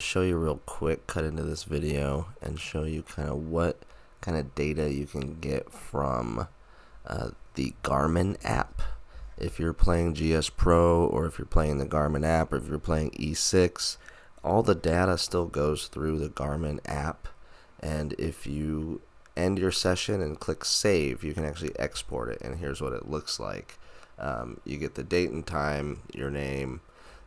Show you real quick, cut into this video and show you kind of what kind of data you can get from the Garmin app. If you're playing GSPRO, or if you're playing the Garmin app, or if you're playing E6, all the data still goes through the Garmin app, and if you end your session and click save, you can actually export it, and here's what it looks like. You get the date and time, your name,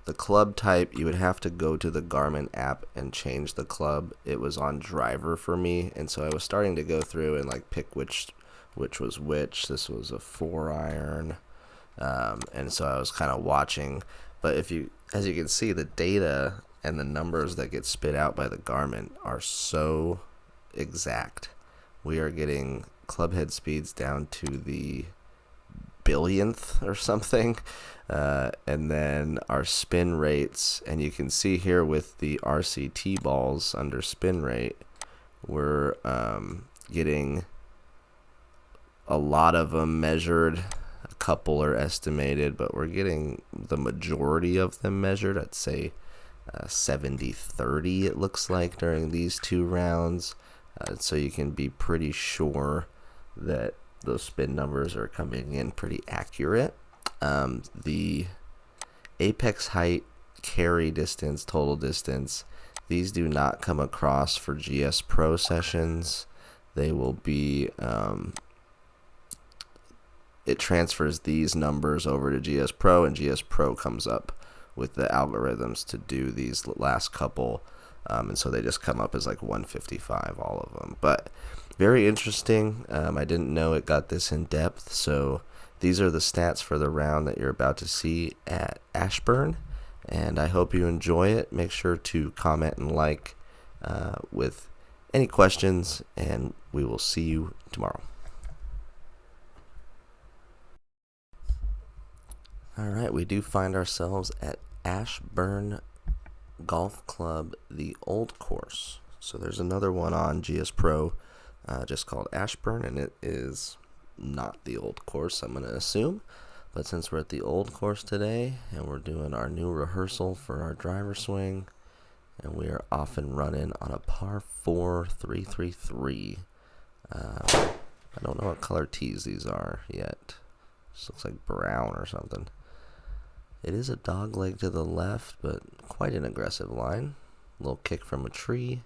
the club type. You would have to go to the Garmin app and change the club. It was on driver for me, and so I was starting to go through and like pick which was which. This was a 4-iron, and so I was kind of watching. But as you can see, the data and the numbers that get spit out by the Garmin are so exact. We are getting club head speeds down to the billionth or something, and then our spin rates, and you can see here with the RCT balls under spin rate, we're getting a lot of them measured. A couple are estimated, but we're getting the majority of them measured. I'd say 70-30 it looks like during these two rounds, so you can be pretty sure that those spin numbers are coming in pretty accurate. The apex height, carry distance, total distance, these do not come across for GSPRO sessions. They will be it transfers these numbers over to GSPRO, and GSPRO comes up with the algorithms to do these last couple, and so they just come up as like 155, all of them. But very interesting. I didn't know it got this in depth. So these are the stats for the round that you're about to see at Ashburn, and I hope you enjoy it. Make sure to comment and like with any questions, and we will see you tomorrow. Alright, we do find ourselves at Ashburn Golf Club, the old course. So there's another one on GSPRO just called Ashburn, and it is not the old course, I'm going to assume. But since we're at the old course today, and we're doing our new rehearsal for our driver swing, and we are off and running on a par 4 333. I don't know what color tees these are yet. This looks like brown or something. It is a dog leg to the left, but quite an aggressive line. A little kick from a tree,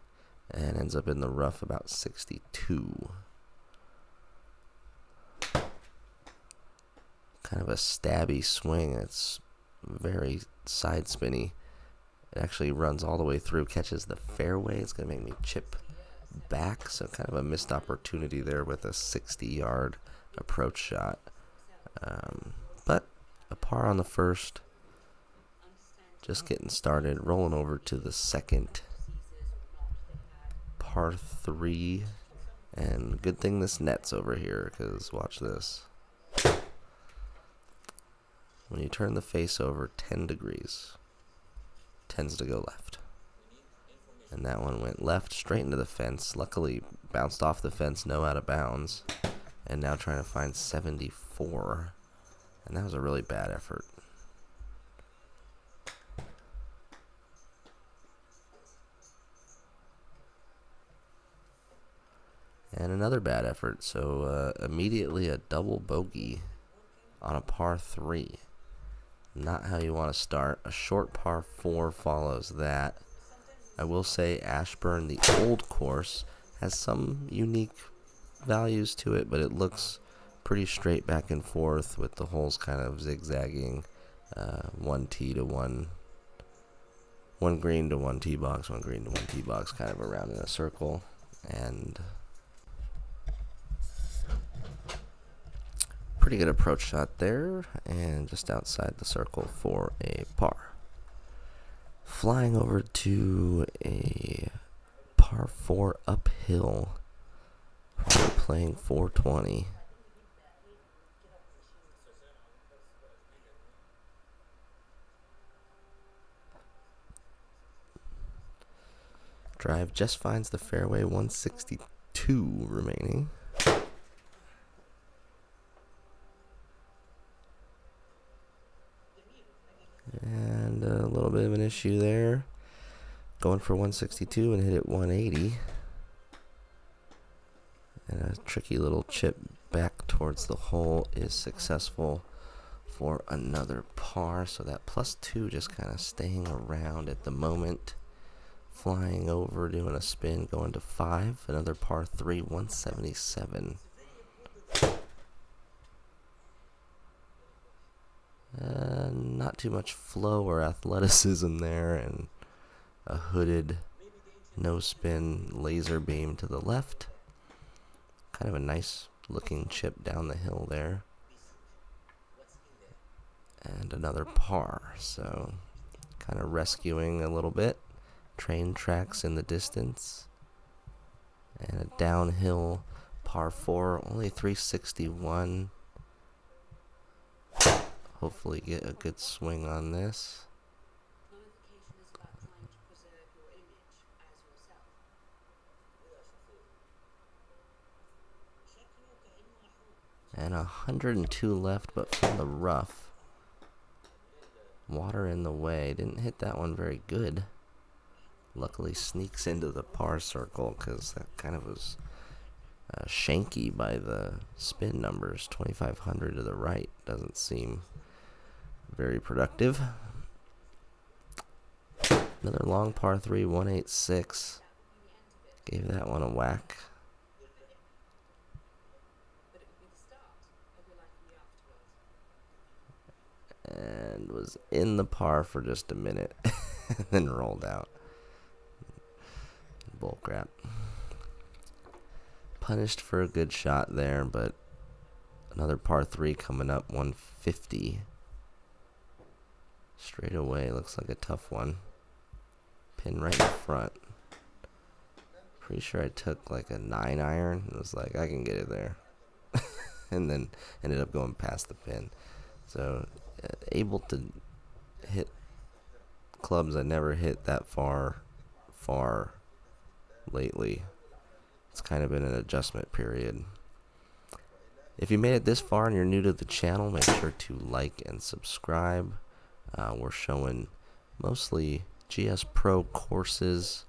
and ends up in the rough about 62. Kind of a stabby swing. It's very side spinny. It actually runs all the way through, catches the fairway. It's going to make me chip back, so kind of a missed opportunity there with a 60-yard approach shot. But a par on the first. Just getting started, rolling over to the second, par 3, and good thing this net's over here, because watch this. When you turn the face over 10 degrees, tends to go left. And that one went left, straight into the fence. Luckily, bounced off the fence, no out of bounds. And now trying to find 74. And that was a really bad effort. And another bad effort, so immediately a double bogey on a par 3. Not how you want to start. A short par 4 follows that. I will say Ashburn, the old course, has some unique values to it, but it looks pretty straight back and forth with the holes kind of zigzagging. One tee to one green to one tee box, one green to one tee box, kind of around in a circle. And pretty good approach shot there, and just outside the circle for a par. Flying over to a par 4 uphill, probably playing 420. Drive just finds the fairway, 162 remaining. And a little bit of an issue there. going for 162 and hit it 180. And a tricky little chip back towards the hole is successful for another par. So that +2 just kind of staying around at the moment. Flying over, doing a spin, going to 5. Another par 3, 177. Not too much flow or athleticism there, and a hooded no spin laser beam to the left. Kind of a nice looking chip down the hill there. And another par, so kind of rescuing a little bit. Train tracks in the distance. And a downhill par 4, only 361. Hopefully get a good swing on this. And 102 left, but from the rough. Water in the way. Didn't hit that one very good. Luckily sneaks into the par circle because that kind of was shanky by the spin numbers. 2,500 to the right doesn't seem very productive. Another long par 3, 186. Gave that one a whack. And was in the par for just a minute. And then rolled out. Bull crap. Punished for a good shot there, but another par 3 coming up, 150. Straight away, looks like a tough one. Pin right in front. Pretty sure I took like a 9-iron. It was like, I can get it there. And then ended up going past the pin. So, able to hit clubs I never hit that far lately. It's kind of been an adjustment period. If you made it this far and you're new to the channel, make sure to like and subscribe. We're showing mostly GSPRO courses,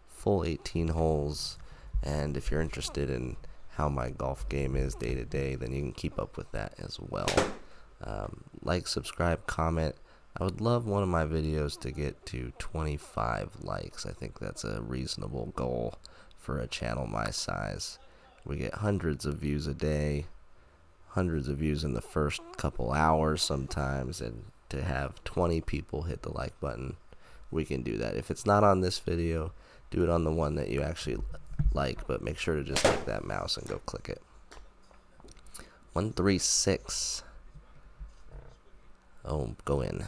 full 18 holes, and if you're interested in how my golf game is day to day, then you can keep up with that as well. Like, subscribe, comment. I would love one of my videos to get to 25 likes. I think that's a reasonable goal for a channel my size. We get hundreds of views a day, hundreds of views in the first couple hours sometimes, and to have 20 people hit the like button, we can do that. If it's not on this video, do it on the one that you actually like, but make sure to just click that mouse and go click it. 136. Oh, go in.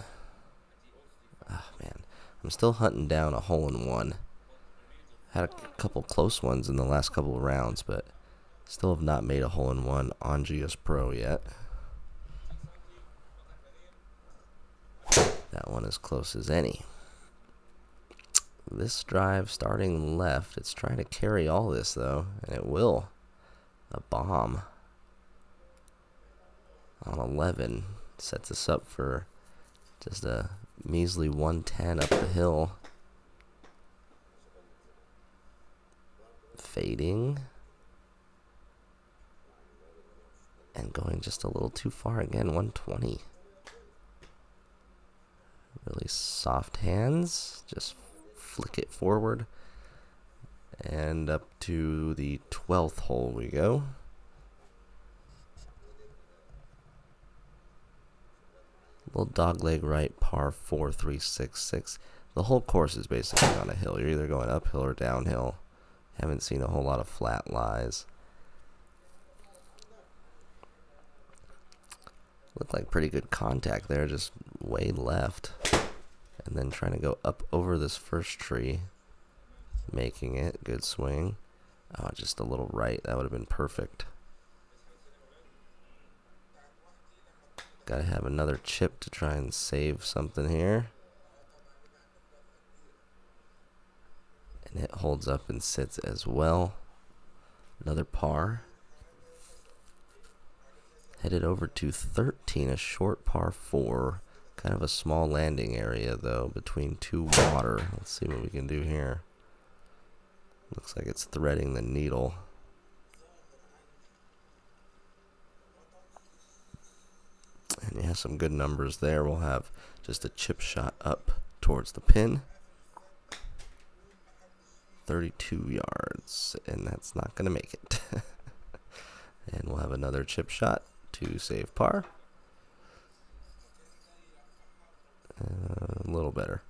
Ah, man. I'm still hunting down a hole-in-one. Had a couple close ones in the last couple of rounds, but still have not made a hole-in-one on GSPRO yet. That one as close as any. This drive starting left. It's trying to carry all this, though, and it will. A bomb on 11 sets us up for just a measly 110 up the hill. Fading. And going just a little too far again, 120. Really soft hands. Just flick it forward. And up to the 12th hole we go. Little dogleg right, par 4, 366. The whole course is basically on a hill. You're either going uphill or downhill. Haven't seen a whole lot of flat lies. Looked like pretty good contact there, just way left. And then trying to go up over this first tree. Making it. Good swing. Oh, just a little right. That would have been perfect. Gotta have another chip to try and save something here. And it holds up and sits as well. Another par. Headed over to 13, a short par 4. Kind of a small landing area though, between two water. Let's see what we can do here. Looks like it's threading the needle. And yeah, some good numbers there. We'll have just a chip shot up towards the pin. 32 yards, and that's not going to make it. And we'll have another chip shot to save par. A little better.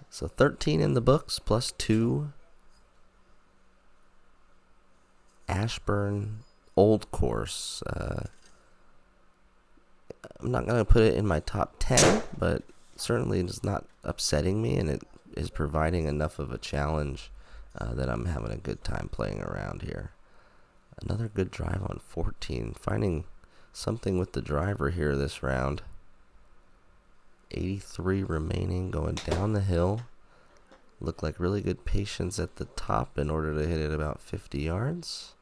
So 13 in the books, plus 2. Ashburn Old Course. I'm not going to put it in my top 10, but certainly it's not upsetting me, and it is providing enough of a challenge that I'm having a good time playing around here. Another good drive on 14. Finding something with the driver here this round. 83 remaining, going down the hill. Look like really good patience at the top in order to hit it about 50 yards.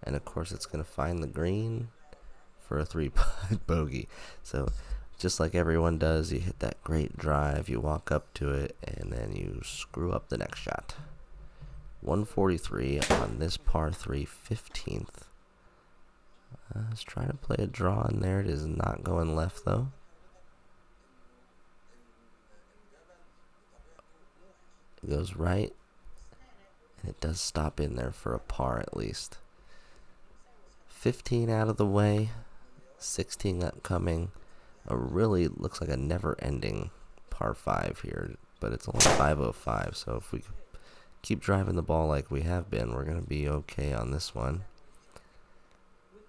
And of course it's going to find the green for a 3-putt bogey. So just like everyone does, you hit that great drive, you walk up to it, and then you screw up the next shot. 143 on this par 3, 15th. I was trying to play a draw in there. It is not going left though. It goes right, and it does stop in there for a par at least. 15 out of the way, 16 upcoming. A really looks like a never-ending par 5 here, but it's only 505, so if we keep driving the ball like we have been, we're going to be okay on this one.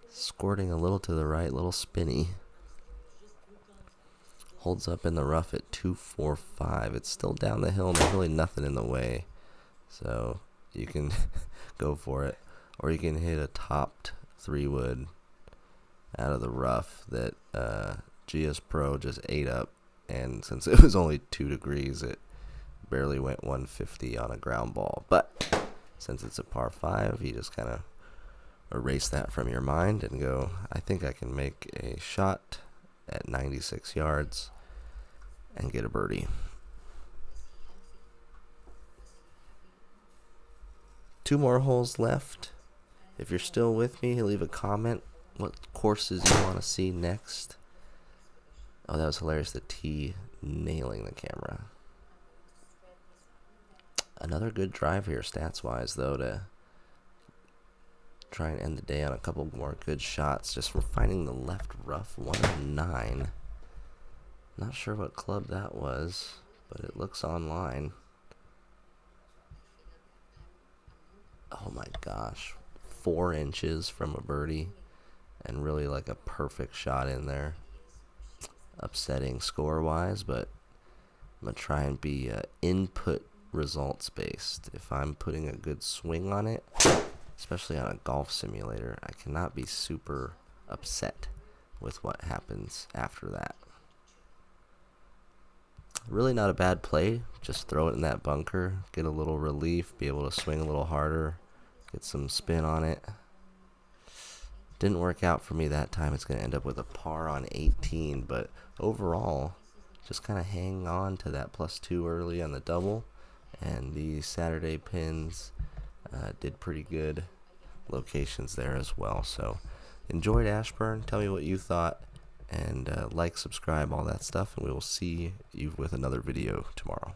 Squirting a little to the right, little spinny. Holds up in the rough at 245. It's still down the hill, and there's really nothing in the way, so you can go for it. Or you can hit a topped 3-wood out of the rough that GSPRO just ate up, and since it was only 2 degrees, it barely went 150 on a ground ball. But since it's a par 5, you just kind of erase that from your mind and go, I think I can make a shot at 96 yards and get a birdie. 2 more holes left. If you're still with me, leave a comment what courses you want to see next. Oh, that was hilarious, the tee nailing the camera. Another good drive here stats-wise, though, to try and end the day on a couple more good shots just from finding the left rough. 109. Not sure what club that was, but it looks online. Oh my gosh. 4 inches from a birdie, and really like a perfect shot in there. Upsetting score-wise, but I'm going to try and be input results-based. If I'm putting a good swing on it, especially on a golf simulator, I cannot be super upset with what happens after that. Really not a bad play. Just throw it in that bunker, get a little relief, be able to swing a little harder, get some spin on it. Didn't work out for me that time. It's going to end up with a par on 18, but overall, just kind of hang on to that +2 early on the double, and the Saturday pins did pretty good locations there as well. So enjoyed Ashburn. Tell me what you thought, and like, subscribe, all that stuff, and we will see you with another video tomorrow.